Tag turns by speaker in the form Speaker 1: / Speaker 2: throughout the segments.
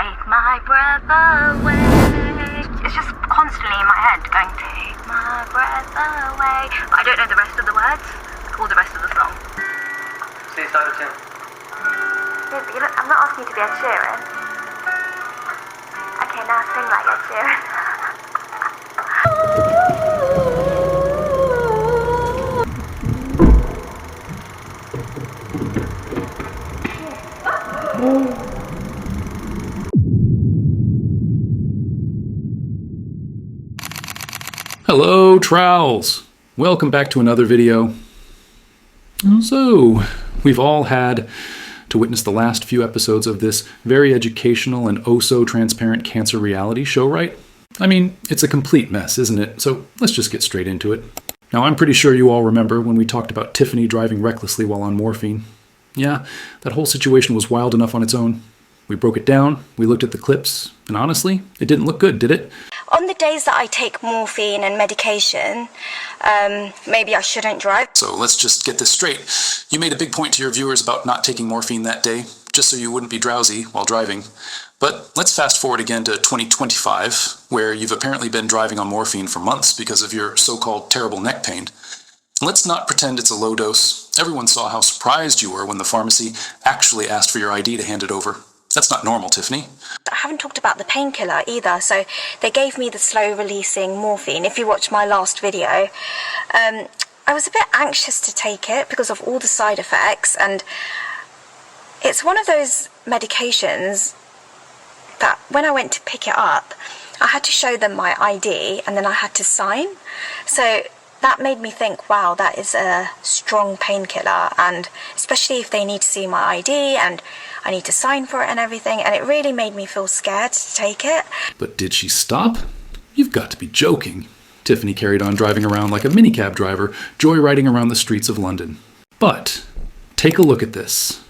Speaker 1: take my breath away. It's just constantly in my head going, take my breath away. But I don't know the rest of the words or the rest of the song.
Speaker 2: See you side of Tim.
Speaker 1: Yeah, but I'm not asking you to be Ed Sheeran. Okay, now sing like Ed Sheeran.
Speaker 3: Hello, trowels! Welcome back to another video. So, we've all had to witness the last few episodes of this very educational and oh-so-transparent cancer reality show, right? I mean, it's a complete mess, isn't it? So let's just get straight into it. Now, I'm pretty sure you all remember when we talked about Tiffany driving recklessly while on morphine. Yeah, that whole situation was wild enough on its own. We broke it down, we looked at the clips, and honestly, it didn't look good, did it?
Speaker 1: On the days that I take morphine and medication, maybe I shouldn't drive.
Speaker 3: So let's just get this straight. You made a big point to your viewers about not taking morphine that day, just so you wouldn't be drowsy while driving. But let's fast forward again to 2025, where you've apparently been driving on morphine for months because of your so-called terrible neck pain. Let's not pretend it's a low dose. Everyone saw how surprised you were when the pharmacy actually asked for your ID to hand it over. That's not normal, Tiffany.
Speaker 1: I haven't talked about the painkiller either, so they gave me the slow-releasing morphine. If you watch my last video, I was a bit anxious to take it because of all the side effects, and it's one of those medications that when I went to pick it up, I had to show them my ID and then I had to sign. So that made me think, wow, that is a strong painkiller, and especially if they need to see my ID and I need to sign for it and everything, and it really made me feel scared to take it.
Speaker 3: But did she stop? You've got to be joking. Tiffany carried on driving around like a minicab driver, joyriding around the streets of London. But take a look at this.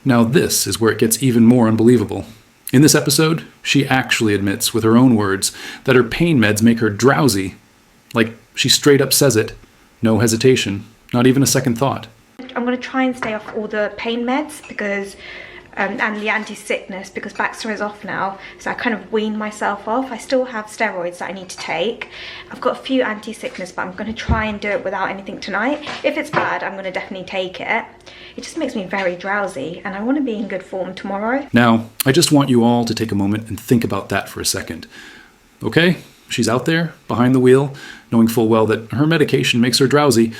Speaker 3: Now this is where it gets even more unbelievable. In this episode, she actually admits with her own words that her pain meds make her drowsy. Like, she straight up says it. No hesitation. Not even a second thought.
Speaker 4: I'm going to try and stay off all the pain meds because and the anti-sickness, because Baxter is off now, so I kind of weaned myself off. I still have steroids that I need to take. I've got a few anti-sickness, but I'm going to try and do it without anything tonight. If it's bad, I'm going to definitely take it. It just makes me very drowsy, and I want to be in good form tomorrow.
Speaker 3: Now, I just want you all to take a moment and think about that for a second. Okay? She's out there, behind the wheel, knowing full well that her medication makes her drowsy.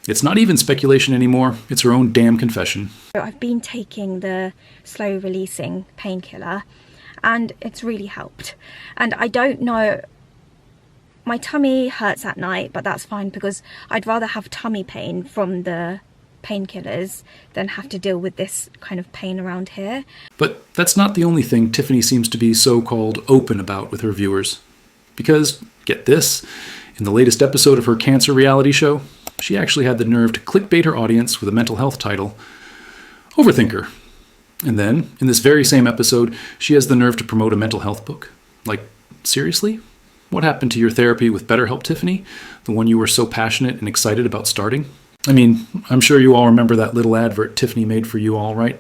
Speaker 3: It's not even speculation anymore, it's her own damn confession.
Speaker 1: I've been taking the slow-releasing painkiller, and it's really helped. And I don't know, my tummy hurts at night, but that's fine because I'd rather have tummy pain from the painkillers than have to deal with this kind of pain around here.
Speaker 3: But that's not the only thing Tiffany seems to be so-called open about with her viewers. Because, get this, in the latest episode of her cancer reality show, she actually had the nerve to clickbait her audience with a mental health title, Overthinker. And then, in this very same episode, she has the nerve to promote a mental health book. Like, seriously? What happened to your therapy with BetterHelp, Tiffany? The one you were so passionate and excited about starting? I mean, I'm sure you all remember that little advert Tiffany made for you all, right?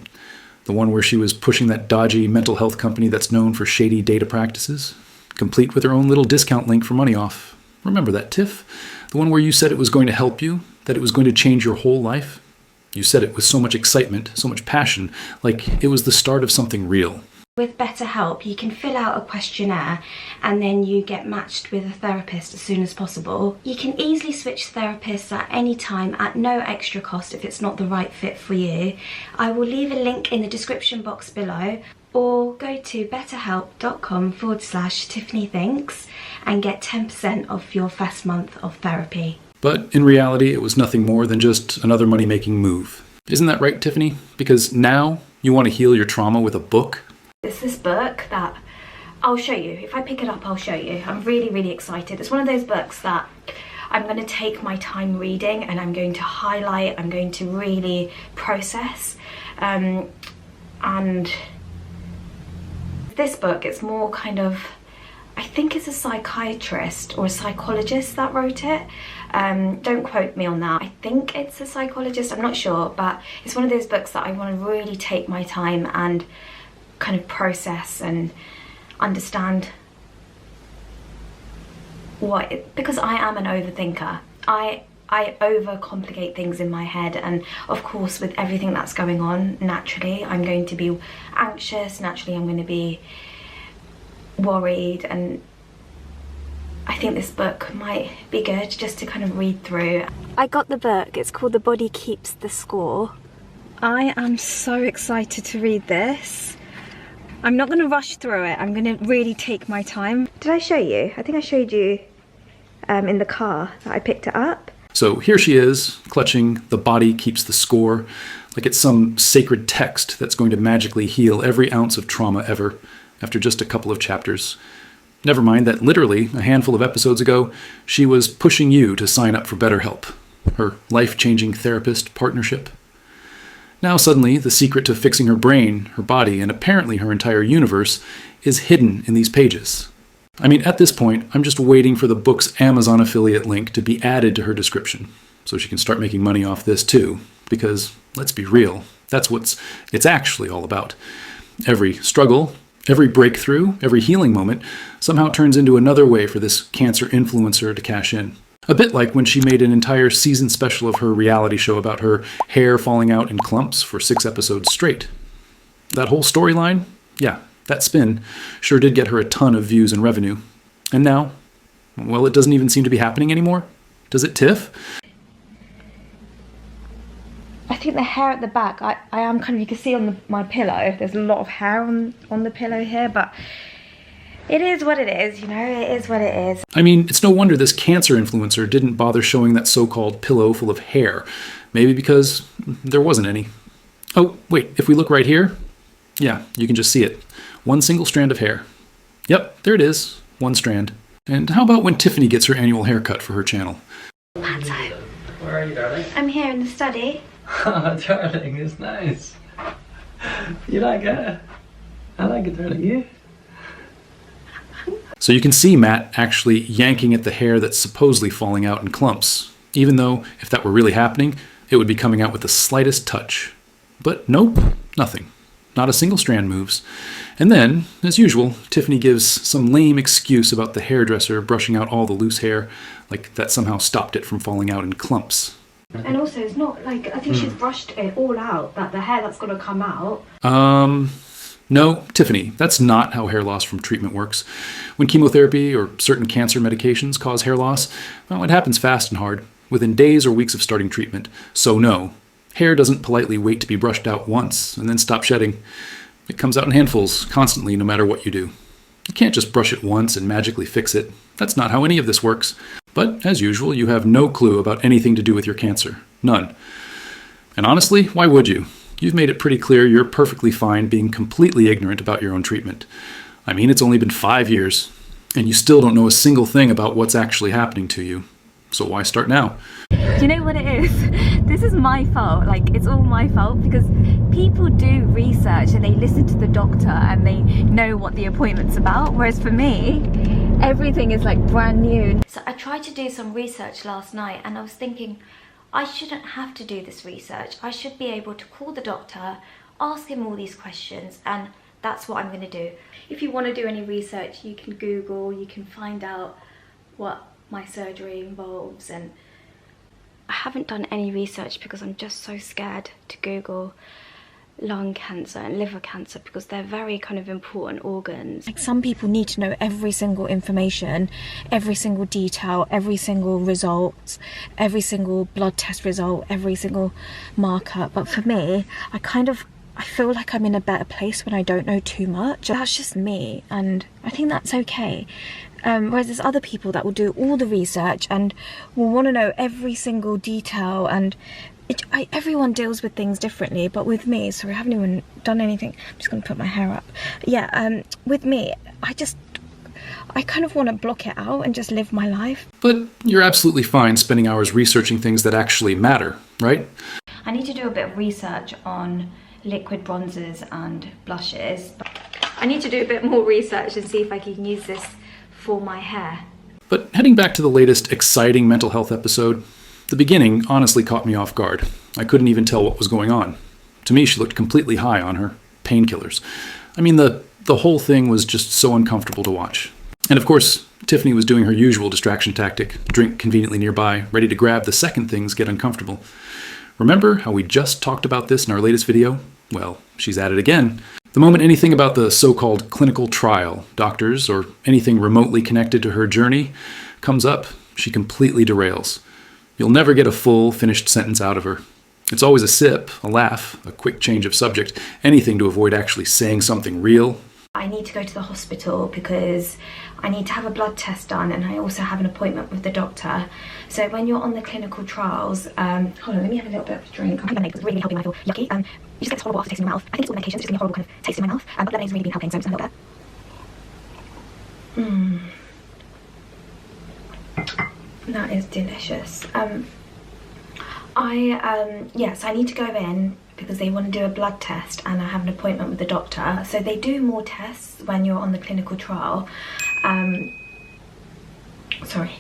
Speaker 3: The one where she was pushing that dodgy mental health company that's known for shady data practices, complete with her own little discount link for money off. Remember that, Tiff? The one where you said it was going to help you, that it was going to change your whole life? You said it with so much excitement, so much passion, like it was the start of something real.
Speaker 5: With BetterHelp, you can fill out a questionnaire and then you get matched with a therapist as soon as possible. You can easily switch therapists at any time at no extra cost if it's not the right fit for you. I will leave a link in the description box below, or go to betterhelp.com/TiffanyThinks and get 10% off your first month of therapy.
Speaker 3: But in reality, it was nothing more than just another money-making move. Isn't that right, Tiffany? Because now you want to heal your trauma with a book?
Speaker 4: It's this book that I'll show you. If I pick it up, I'll show you. I'm really, really excited. It's one of those books that I'm going to take my time reading and I'm going to highlight, I'm going to really process. And this book, it's more kind of, I think it's a psychiatrist or a psychologist that wrote it. Don't quote me on that. I think it's a psychologist, I'm not sure, but it's one of those books that I want to really take my time and kind of process and understand because I am an overthinker. I overcomplicate things in my head, and of course with everything that's going on, naturally I'm going to be anxious, naturally I'm going to be worried, and I think this book might be good just to kind of read through. I got the book, it's called The Body Keeps the Score. I am so excited to read this. I'm not going to rush through it, I'm going to really take my time. Did I show you? I think I showed you in the car that I picked it up.
Speaker 3: So here she is, clutching The Body Keeps the Score, like it's some sacred text that's going to magically heal every ounce of trauma ever, after just a couple of chapters. Never mind that literally, a handful of episodes ago, she was pushing you to sign up for BetterHelp, her life-changing therapist partnership. Now suddenly, the secret to fixing her brain, her body, and apparently her entire universe is hidden in these pages. I mean, at this point, I'm just waiting for the book's Amazon affiliate link to be added to her description, so she can start making money off this too, because, let's be real, that's what it's actually all about. Every struggle, every breakthrough, every healing moment somehow turns into another way for this cancer influencer to cash in. A bit like when she made an entire season special of her reality show about her hair falling out in clumps for 6 episodes straight. That whole storyline, yeah, that spin sure did get her a ton of views and revenue. And now, well, it doesn't even seem to be happening anymore. Does it, Tiff?
Speaker 4: I think the hair at the back, I am kind of, you can see on my pillow, there's a lot of hair on the pillow here, but it is what it is, you know, it is what it is.
Speaker 3: I mean, it's no wonder this cancer influencer didn't bother showing that so-called pillow full of hair. Maybe because there wasn't any. Oh, wait, if we look right here, yeah, you can just see it. One single strand of hair. Yep, there it is, one strand. And how about when Tiffany gets her annual haircut for her channel?
Speaker 4: Pato,
Speaker 2: Where are you, darling?
Speaker 4: I'm here in the study.
Speaker 2: Oh, darling, it's nice. You like it? I like it, darling. You?
Speaker 3: So you can see Matt actually yanking at the hair that's supposedly falling out in clumps, even though if that were really happening, it would be coming out with the slightest touch. But nope, nothing. Not a single strand moves. And then, as usual, Tiffany gives some lame excuse about the hairdresser brushing out all the loose hair, like that somehow stopped it from falling out in clumps.
Speaker 4: And also, it's not like, I think she's brushed it all out, that the hair that's got to come out.
Speaker 3: No, Tiffany, that's not how hair loss from treatment works. When chemotherapy or certain cancer medications cause hair loss, well, it happens fast and hard, within days or weeks of starting treatment. So no, hair doesn't politely wait to be brushed out once and then stop shedding. It comes out in handfuls, constantly, no matter what you do. You can't just brush it once and magically fix it. That's not how any of this works. But, as usual, you have no clue about anything to do with your cancer. None. And honestly, why would you? You've made it pretty clear you're perfectly fine being completely ignorant about your own treatment. I mean, it's only been 5 years, and you still don't know a single thing about what's actually happening to you. So why start now?
Speaker 4: Do you know what it is? This is my fault, like it's all my fault, because people do research and they listen to the doctor and they know what the appointment's about, whereas for me, everything is like brand new. So I tried to do some research last night and I was thinking, I shouldn't have to do this research. I should be able to call the doctor, ask him all these questions, and that's what I'm going to do. If you want to do any research, you can Google, you can find out what my surgery involves, and I haven't done any research because I'm just so scared to Google lung cancer and liver cancer because they're very kind of important organs. Like, some people need to know every single information, every single detail, every single result, every single blood test result, every single marker, but for me, I feel like I'm in a better place when I don't know too much. That's just me, and I think that's okay. Whereas there's other people that will do all the research and will want to know every single detail, and everyone deals with things differently. But with me, sorry, I haven't even done anything. I'm just going to put my hair up. Yeah, with me, I kind of want to block it out and just live my life.
Speaker 3: But you're absolutely fine spending hours researching things that actually matter, right?
Speaker 4: I need to do a bit of research on liquid bronzers and blushes. I need to do a bit more research and see if I can use this for my hair.
Speaker 3: But heading back to the latest exciting mental health episode, the beginning honestly caught me off guard. I couldn't even tell what was going on. To me, she looked completely high on her painkillers. I mean, the whole thing was just so uncomfortable to watch. And of course, Tiffany was doing her usual distraction tactic, drink conveniently nearby, ready to grab the second things get uncomfortable. Remember how we just talked about this in our latest video? Well, she's at it again. The moment anything about the so-called clinical trial, doctors, or anything remotely connected to her journey comes up, she completely derails. You'll never get a full, finished sentence out of her. It's always a sip, a laugh, a quick change of subject, anything to avoid actually saying something real.
Speaker 5: I need to go to the hospital because I need to have a blood test done, and I also have an appointment with the doctor. So when you're on the clinical trials, hold on, let me have a little bit of a drink. I think lemonade is really helping when I feel yucky. You just get this horrible aftertaste in your mouth. I think it's all the medications, it's giving me a horrible kind of taste in my mouth. But lemonade's really been helping, so I'm just a little bit. That is delicious. Yes, I need to go in because they want to do a blood test, and I have an appointment with the doctor. So they do more tests when you're on the clinical trial. Sorry.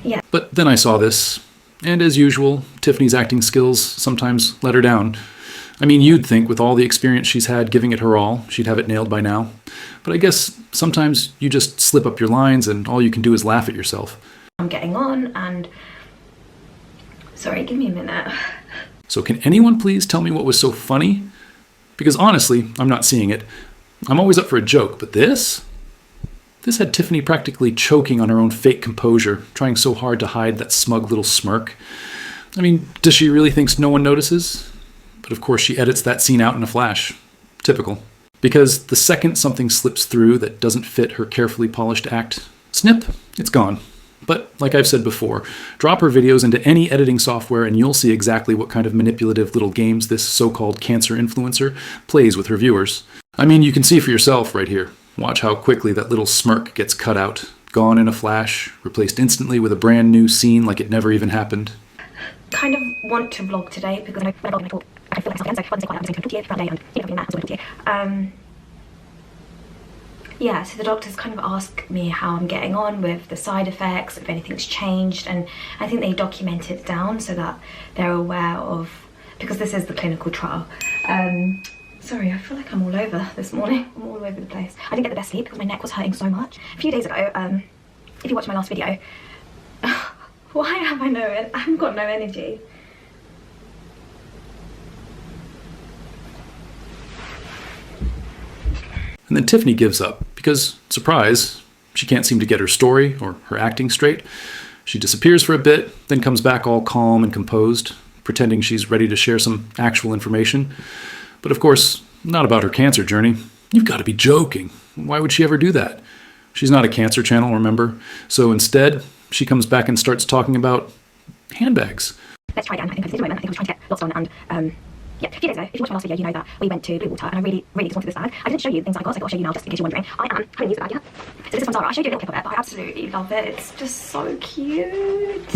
Speaker 5: Yeah.
Speaker 3: But then I saw this, and as usual, Tiffany's acting skills sometimes let her down. I mean, you'd think with all the experience she's had giving it her all, she'd have it nailed by now. But I guess sometimes you just slip up your lines and all you can do is laugh at yourself.
Speaker 5: I'm getting on, and... Sorry, give me a minute.
Speaker 3: So can anyone please tell me what was so funny? Because honestly, I'm not seeing it. I'm always up for a joke, but this had Tiffany practically choking on her own fake composure, trying so hard to hide that smug little smirk. I mean, does she really think no one notices? But of course she edits that scene out in a flash. Typical. Because the second something slips through that doesn't fit her carefully polished act, snip, it's gone. But like I've said before, drop her videos into any editing software and you'll see exactly what kind of manipulative little games this so-called cancer influencer plays with her viewers. I mean, you can see for yourself right here. Watch how quickly that little smirk gets cut out, gone in a flash, replaced instantly with a brand new scene like it never even happened.
Speaker 5: Kind of want to vlog today because when I vlog and I talk, I feel like myself again, so I wasn't quite that, I was going to talk to you throughout the day, and you know, being that, I was going to talk to you. Yeah, so the doctors kind of ask me how I'm getting on with the side effects, if anything's changed, and I think they document it down so that they're aware of, because this is the clinical trial. Sorry, I feel like I'm all over this morning. I'm all over the place. I didn't get the best sleep because my neck was hurting so much. A few days ago, if you watched my last video, why have I haven't got no energy?
Speaker 3: And then Tiffany gives up because, surprise, she can't seem to get her story or her acting straight. She disappears for a bit, then comes back all calm and composed, pretending she's ready to share some actual information. But of course, not about her cancer journey. You've got to be joking. Why would she ever do that? She's not a cancer channel, remember? So instead, she comes back and starts talking about handbags.
Speaker 5: Let's try again. I think I did a moment. I think I was trying to get lots on, and yeah, a few days ago, if you watched my last video, you know that we went to Blue Water, and I really, really just wanted this bag. I didn't show you the things I got, so I got to show you now, just in case you're wondering. I haven't used the bag yet. So this is from Zara. I showed you a little clip of it, but I absolutely love it. It's just so cute.